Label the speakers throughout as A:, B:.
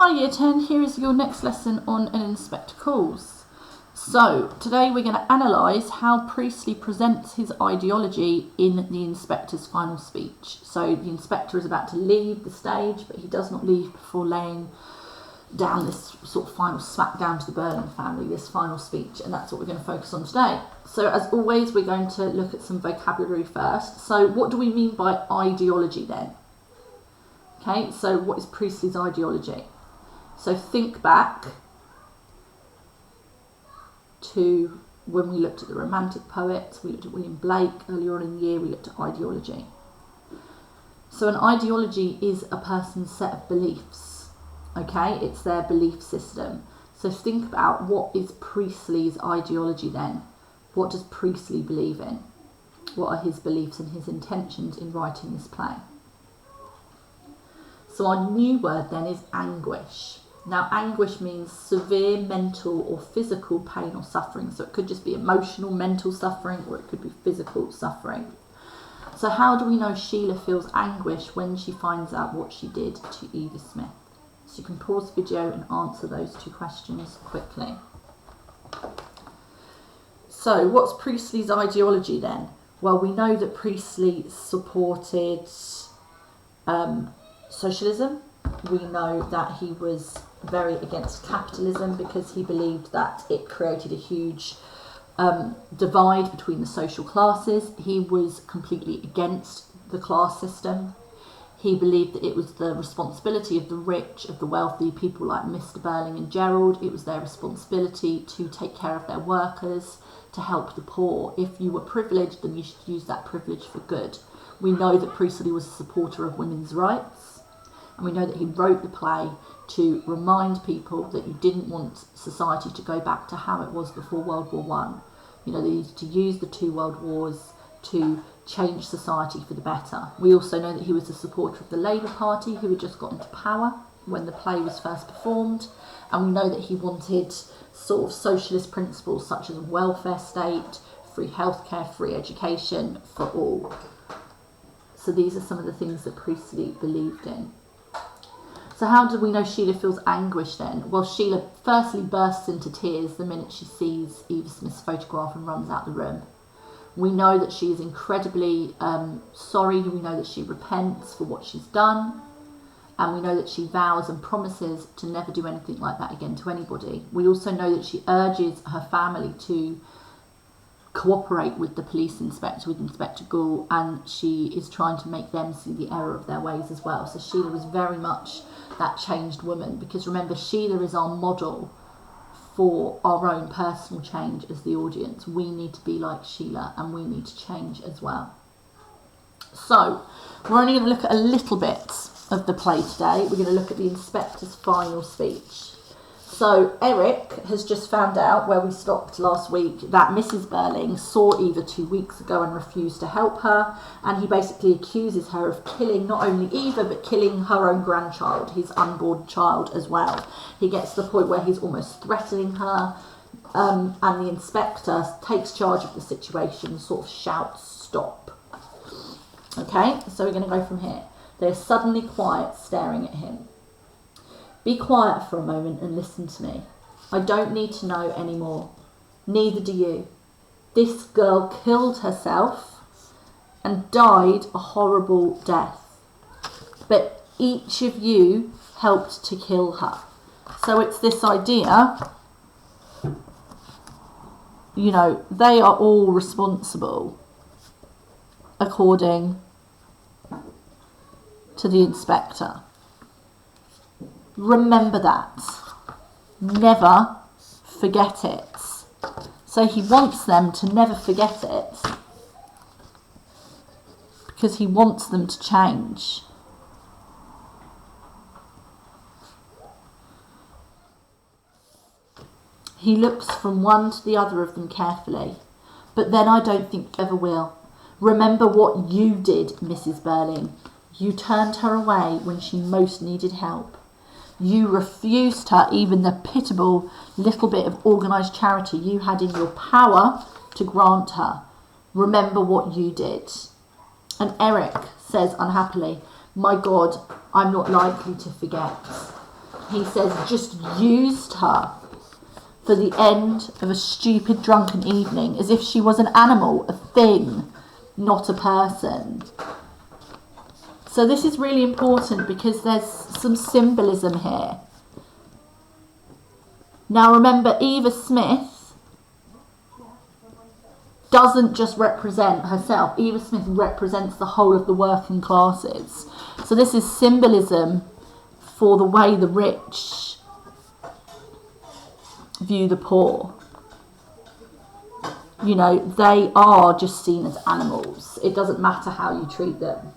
A: Hi Year 10, here is your next lesson on an inspector calls. So today we're going to analyse how Priestley presents his ideology in the inspector's final speech. So the inspector is about to leave the stage, but he does not leave before laying down this sort of final smackdown to the Burling family, this final speech, and that's what we're going to focus on today. So as always, we're going to look at some vocabulary first. So what do we mean by ideology then? Okay, so what is Priestley's ideology? So think back to when we looked at the Romantic poets, we looked at William Blake earlier on in the year, we looked at ideology. So an ideology is a person's set of beliefs, okay? It's their belief system. So think about what is Priestley's ideology then? What does Priestley believe in? What are his beliefs and his intentions in writing this play? So our new word then is anguish. Now, anguish means severe mental or physical pain or suffering. So it could just be emotional, mental suffering, or it could be physical suffering. So how do we know Sheila feels anguish when she finds out what she did to Eva Smith? So you can pause the video and answer those two questions quickly. So what's Priestley's ideology then? Well, we know that Priestley supported socialism. We know that he was very against capitalism because he believed that it created a huge divide between the social classes. He was completely against the class system. He believed that it was the responsibility of the rich, of the wealthy, people like Mr. Burling and Gerald. It was their responsibility to take care of their workers, to help the poor. If you were privileged, then you should use that privilege for good. We know that Priestley was a supporter of women's rights. And we know that he wrote the play to remind people that you didn't want society to go back to how it was before World War I. You know, they needed to use the two world wars to change society for the better. We also know that he was a supporter of the Labour Party, who had just got into power when the play was first performed. And we know that he wanted sort of socialist principles such as a welfare state, free healthcare, free education for all. So these are some of the things that Priestley believed in. So how do we know Sheila feels anguish then? Well, Sheila firstly bursts into tears the minute she sees Eva Smith's photograph and runs out the room. We know that she is incredibly sorry. We know that she repents for what she's done. And we know that she vows and promises to never do anything like that again to anybody. We also know that she urges her family to cooperate with the police inspector, with Inspector Gould, and she is trying to make them see the error of their ways as well. So Sheila was very much that changed woman, because remember, Sheila is our model for our own personal change as the audience. We need to be like Sheila and we need to change as well. So we're only going to look at a little bit of the play today. We're going to look at the inspector's final speech. So Eric has just found out, where we stopped last week, that Mrs. Burling saw Eva 2 weeks ago and refused to help her, and he basically accuses her of killing not only Eva but killing her own grandchild, his unborn child as well. He gets to the point where he's almost threatening her, and the inspector takes charge of the situation, sort of shouts stop. Okay, so we're going to go from here. They're suddenly quiet, staring at him. Be quiet for a moment and listen to me. I don't need to know any more. Neither do you. This girl killed herself and died a horrible death. But each of you helped to kill her. So it's this idea, you know, they are all responsible according to the inspector. Remember that. Never forget it. So he wants them to never forget it because he wants them to change. He looks from one to the other of them carefully. But then I don't think you ever will. Remember what you did, Mrs. Burling. You turned her away when she most needed help. You refused her even the pitiable little bit of organised charity you had in your power to grant her. Remember what you did. And Eric says unhappily, my God, I'm not likely to forget. he says, just used her for the end of a stupid drunken evening, as if she was an animal, a thing, not a person. So this is really important because there's some symbolism here. Now remember, Eva Smith doesn't just represent herself. Eva Smith represents the whole of the working classes. So this is symbolism for the way the rich view the poor. You know, they are just seen as animals. It doesn't matter how you treat them.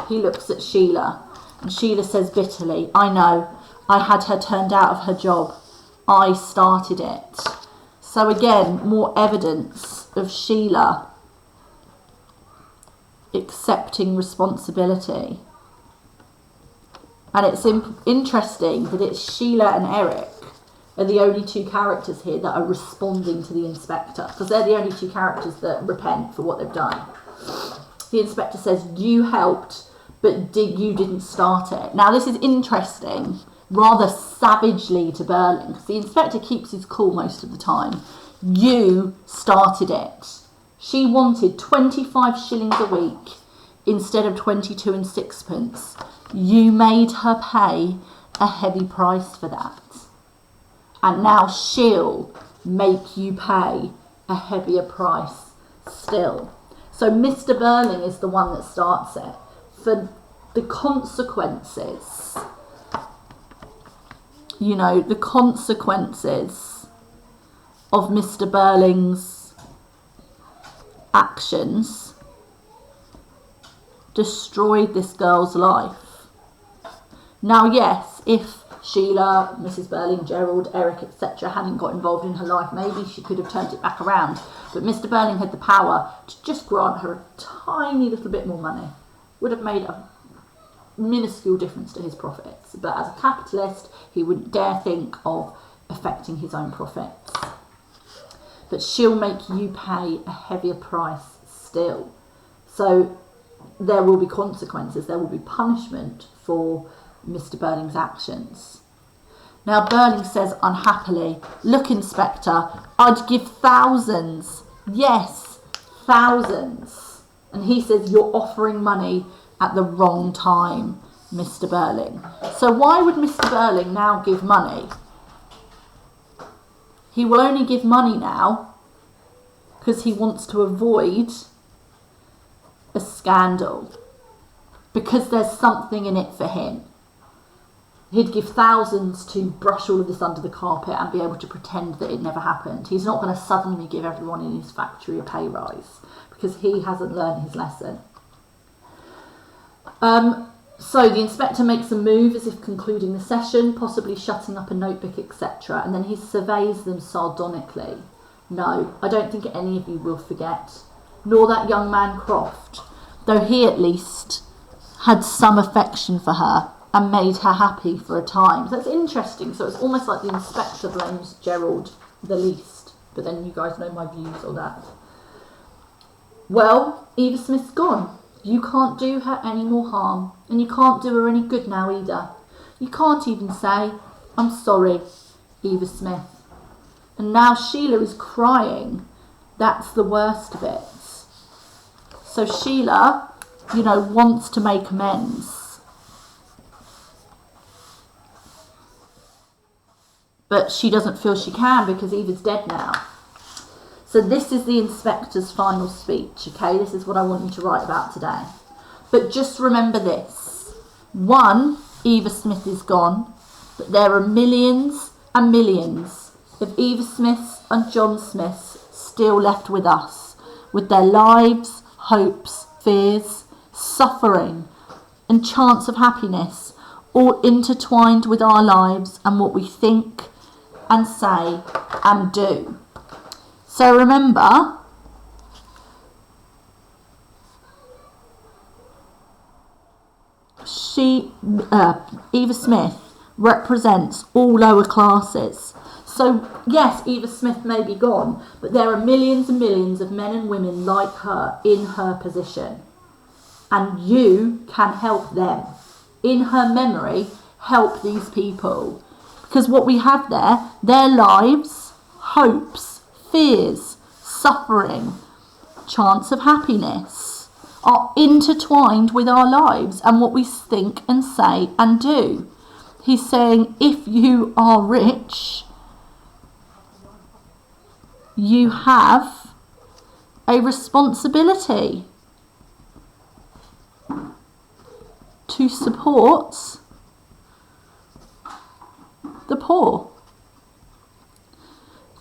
A: He looks at Sheila, and Sheila says bitterly, I know, I had her turned out of her job. I started it. So again, more evidence of Sheila accepting responsibility. And it's interesting that it's Sheila and Eric are the only two characters here that are responding to the inspector, because they're the only two characters that repent for what they've done. The inspector says, you helped, but you didn't start it. Now this is interesting, rather savagely to Berling, because the inspector keeps his cool most of the time. You started it. She wanted 25 shillings a week instead of 22 and sixpence. You made her pay a heavy price for that. And now she'll make you pay a heavier price still. So Mr. Berling is the one that starts it. For the consequences, you know, the consequences of Mr. Berling's actions destroyed this girl's life. Now, yes, if Sheila, Mrs. Berling, Gerald, Eric, etc. hadn't got involved in her life, maybe she could have turned it back around. But Mr. Berling had the power to just grant her a tiny little bit more money. Would have made a minuscule difference to his profits. But as a capitalist, he wouldn't dare think of affecting his own profits. But she'll make you pay a heavier price still. So there will be consequences, there will be punishment for Mr. Berling's actions. Now Berling says unhappily, look, Inspector, I'd give thousands. Yes, thousands. And he says, you're offering money at the wrong time, Mr. Berling. So why would Mr. Berling now give money? He will only give money now because he wants to avoid a scandal, because there's something in it for him. He'd give thousands to brush all of this under the carpet and be able to pretend that it never happened. He's not going to suddenly give everyone in his factory a pay rise because he hasn't learned his lesson. So the inspector makes a move as if concluding the session, possibly shutting up a notebook, etc. And then he surveys them sardonically. No, I don't think any of you will forget, nor that young man Croft, though he at least had some affection for her and made her happy for a time. So that's interesting. So it's almost like the inspector blames Gerald the least. But then you guys know my views on that. Well, Eva Smith's gone. You can't do her any more harm. And you can't do her any good now either. You can't even say, I'm sorry, Eva Smith. And now Sheila is crying. That's the worst of it. So Sheila, you know, wants to make amends. But she doesn't feel she can because Eva's dead now. So this is the inspector's final speech, okay? This is what I want you to write about today. But just remember this. One, Eva Smith is gone, but there are millions and millions of Eva Smiths and John Smiths still left with us, with their lives, hopes, fears, suffering, and chance of happiness, all intertwined with our lives and what we think and say and do. So remember, Eva Smith represents all lower classes. So yes, Eva Smith may be gone, but there are millions and millions of men and women like her in her position. And you can help them. In her memory, help these people. Because what we have there, their lives, hopes, fears, suffering, chance of happiness, are intertwined with our lives and what we think and say and do. He's saying, if you are rich, you have a responsibility to support the poor.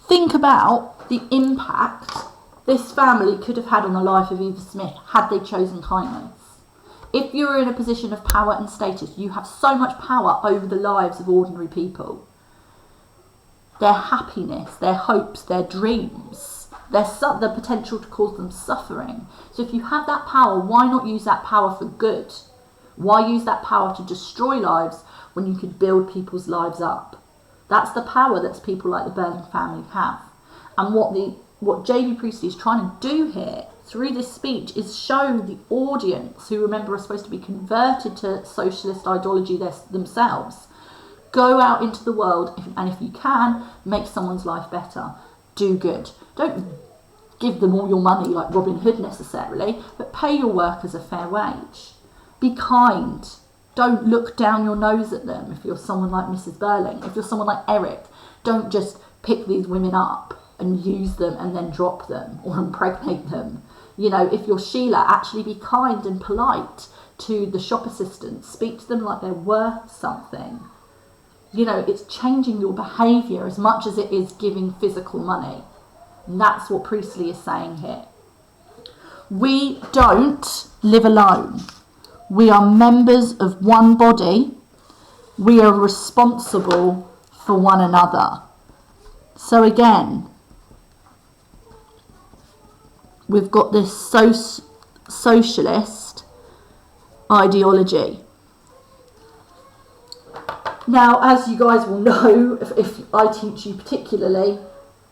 A: Think about the impact this family could have had on the life of Eva Smith had they chosen kindness. If you're in a position of power and status, you have so much power over the lives of ordinary people. Their happiness, their hopes, their dreams, the potential to cause them suffering. So if you have that power, why not use that power for good? Why use that power to destroy lives when you could build people's lives up? That's the power that people like the Burling family have. And what J.B. Priestley is trying to do here through this speech is show the audience, who remember are supposed to be converted to socialist ideology themselves, go out into the world and if you can, make someone's life better. Do good. Don't give them all your money like Robin Hood necessarily, but pay your workers a fair wage. Be kind. Don't look down your nose at them if you're someone like Mrs. Burling. If you're someone like Eric, don't just pick these women up and use them and then drop them or impregnate them. You know, if you're Sheila, actually be kind and polite to the shop assistants. Speak to them like they're worth something. You know, it's changing your behaviour as much as it is giving physical money. And that's what Priestley is saying here. We don't live alone. We are members of one body. We are responsible for one another. So again, we've got this socialist ideology. Now, as you guys will know, if I teach you particularly,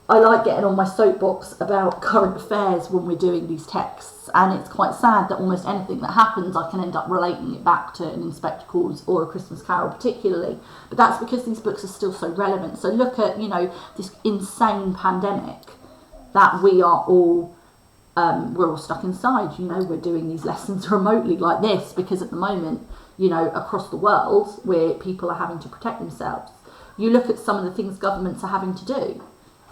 A: I like getting on my soapbox about current affairs when we're doing these texts, and it's quite sad that almost anything that happens I can end up relating it back to an Inspector Calls or A Christmas Carol particularly, but that's because these books are still so relevant. So look at, you know, this insane pandemic that we're all stuck inside. You know, we're doing these lessons remotely like this because at the moment, you know, across the world where people are having to protect themselves. You look at some of the things governments are having to do.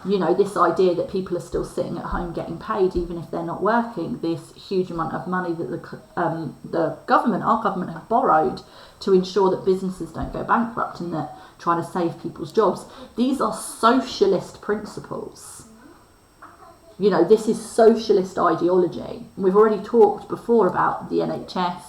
A: You know, this idea that people are still sitting at home getting paid even if they're not working, this huge amount of money that our government have borrowed to ensure that businesses don't go bankrupt and that trying to save people's jobs. These are socialist principles. You know, this is socialist ideology. We've already talked before about the NHS,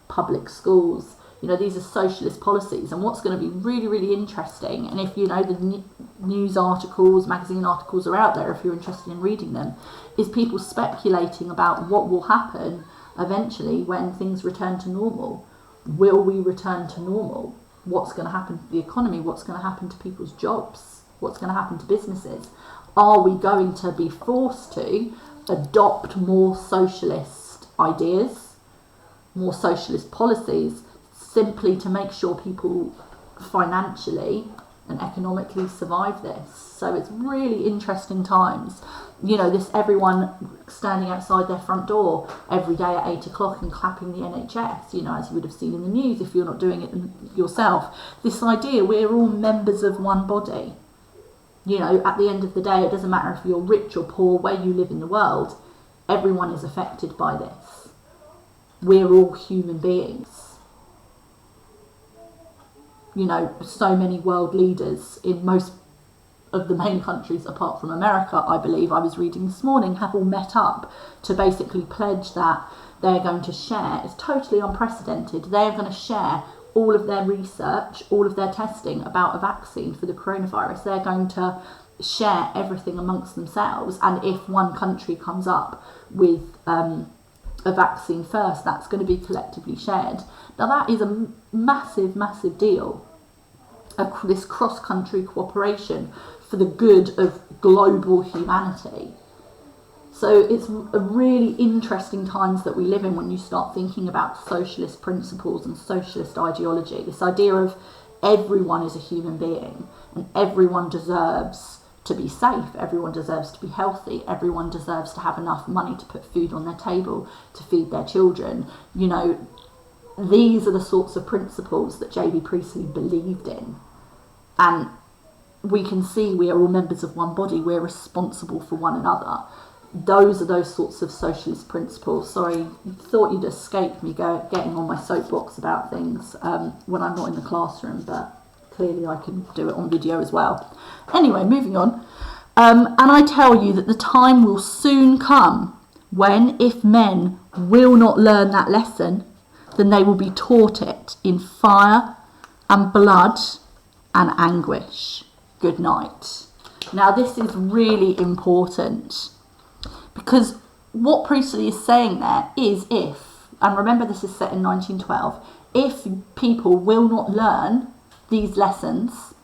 A: public schools. You know, these are socialist policies, and what's going to be really, really interesting, and if you know the news articles, magazine articles are out there if you're interested in reading them, is people speculating about what will happen eventually when things return to normal. Will we return to normal? What's going to happen to the economy? What's going to happen to people's jobs? What's going to happen to businesses? Are we going to be forced to adopt more socialist ideas, more socialist policies, simply to make sure people financially and economically survive this? So it's really interesting times. You know, this everyone standing outside their front door every day at 8 o'clock and clapping the NHS, you know, as you would have seen in the news if you're not doing it yourself. This idea, we're all members of one body. You know, at the end of the day, it doesn't matter if you're rich or poor, where you live in the world, everyone is affected by this. We're all human beings. You know, so many world leaders in most of the main countries apart from America, I believe, I was reading this morning, have all met up to basically pledge that they're going to share. It's totally unprecedented. They're going to share all of their research, all of their testing about a vaccine for the coronavirus. They're going to share everything amongst themselves, and if one country comes up with a vaccine first, that's going to be collectively shared. Now that is a massive, massive deal. This cross-country cooperation for the good of global humanity. So it's a really interesting times that we live in when you start thinking about socialist principles and socialist ideology. This idea of everyone is a human being and everyone deserves to be safe, everyone deserves to be healthy, everyone deserves to have enough money to put food on their table, to feed their children. You know, these are the sorts of principles that J.B. Priestley believed in. And we can see we are all members of one body, we're responsible for one another. Those are those sorts of socialist principles. Sorry, thought you'd escape me getting on my soapbox about things when I'm not in the classroom, but clearly I can do it on video as well. Anyway, moving on. And I tell you that the time will soon come when, if men will not learn that lesson, then they will be taught it in fire and blood and anguish. Good night. Now, this is really important, because what Priestley is saying there is if, and remember this is set in 1912, if people will not learn these lessons,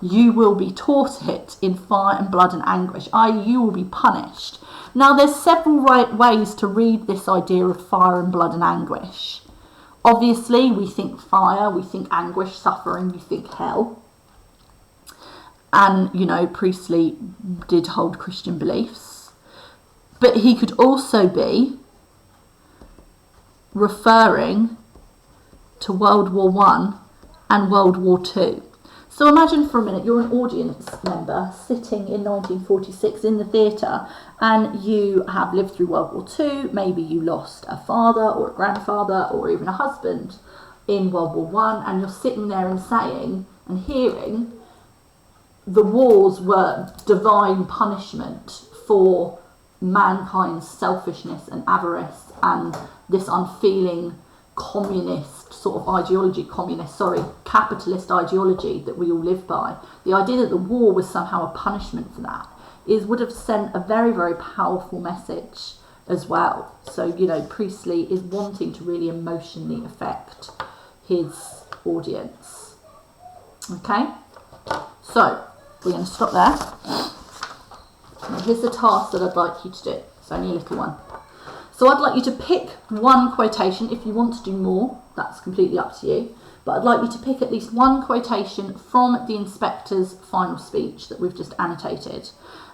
A: you will be taught it in fire and blood and anguish, i.e. you will be punished. Now, there's several ways to read this idea of fire and blood and anguish. Obviously, we think fire, we think anguish, suffering, we think hell. And, you know, Priestley did hold Christian beliefs. But he could also be referring to World War I and World War II. So imagine for a minute you're an audience member sitting in 1946 in the theatre, and you have lived through World War II. Maybe you lost a father or a grandfather or even a husband in World War I, and you're sitting there and saying and hearing the wars were divine punishment for mankind's selfishness and avarice and this unfeeling capitalist ideology that we all live by. The idea that the war was somehow a punishment for that would have sent a very, very powerful message as well. So, you know, Priestley is wanting to really emotionally affect his audience. Okay, so we're going to stop there. Now, here's the task that I'd like you to do. It's only a little one. So I'd like you to pick one quotation. If you want to do more, that's completely up to you. But I'd like you to pick at least one quotation from the inspector's final speech that we've just annotated.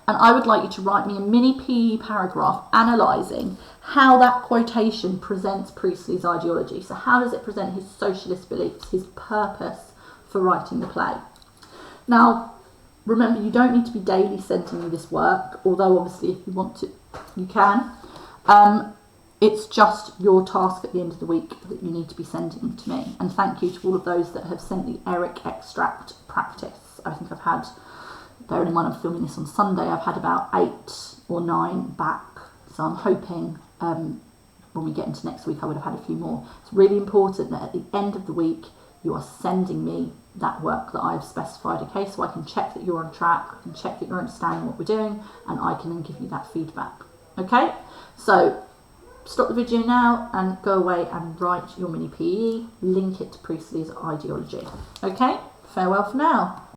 A: And I would like you to write me a mini PE paragraph analysing how that quotation presents Priestley's ideology. So how does it present his socialist beliefs, his purpose for writing the play? Now, remember, you don't need to be daily sending me this work, although obviously if you want to, you can. It's just your task at the end of the week that you need to be sending to me. And thank you to all of those that have sent the Eric extract practice. I think I've had, bearing in mind I'm filming this on Sunday, I've had about 8 or 9 back. So I'm hoping when we get into next week I would have had a few more. It's really important that at the end of the week you are sending me that work that I've specified, okay? So I can check that you're on track, I can check that you're understanding what we're doing, and I can then give you that feedback, okay? So stop the video now and go away and write your mini PE, link it to Priestley's ideology. Okay, farewell for now.